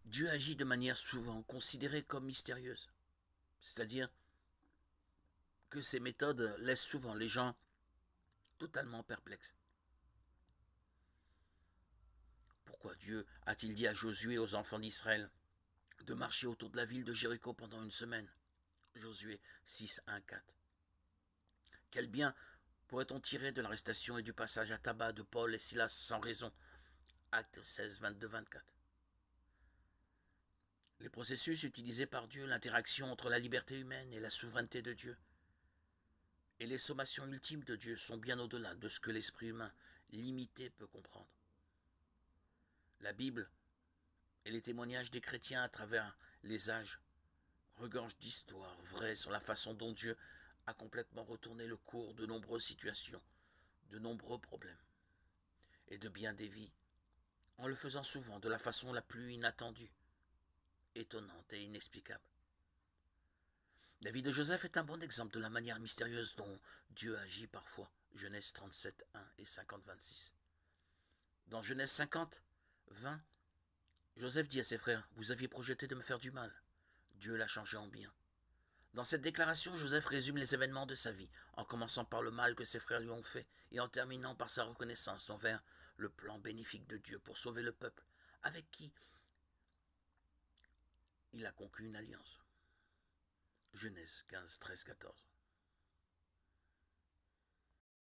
Dieu agit de manière souvent considérée comme mystérieuse. C'est-à-dire que ses méthodes laissent souvent les gens totalement perplexes. Pourquoi Dieu a-t-il dit à Josué et aux enfants d'Israël de marcher autour de la ville de Jéricho pendant une semaine? Josué 6, 1, 4. Quel bien pourrait-on tirer de l'arrestation et du passage à tabac de Paul et Silas sans raison? Actes 16, 22, 24. Les processus utilisés par Dieu, l'interaction entre la liberté humaine et la souveraineté de Dieu, et les sommations ultimes de Dieu sont bien au-delà de ce que l'esprit humain limité peut comprendre. La Bible et les témoignages des chrétiens à travers les âges regorgent d'histoires vraies sur la façon dont Dieu a complètement retourné le cours de nombreuses situations, de nombreux problèmes et de bien des vies, en le faisant souvent de la façon la plus inattendue, étonnante et inexplicable. La vie de Joseph est un bon exemple de la manière mystérieuse dont Dieu agit parfois. Genèse 37, 1 et 50, 26. Dans Genèse 50, 20, Joseph dit à ses frères, vous aviez projeté de me faire du mal. Dieu l'a changé en bien. Dans cette déclaration, Joseph résume les événements de sa vie, en commençant par le mal que ses frères lui ont fait, et en terminant par sa reconnaissance envers le plan bénéfique de Dieu pour sauver le peuple, avec qui il a conclu une alliance. Genèse 15, 13, 14.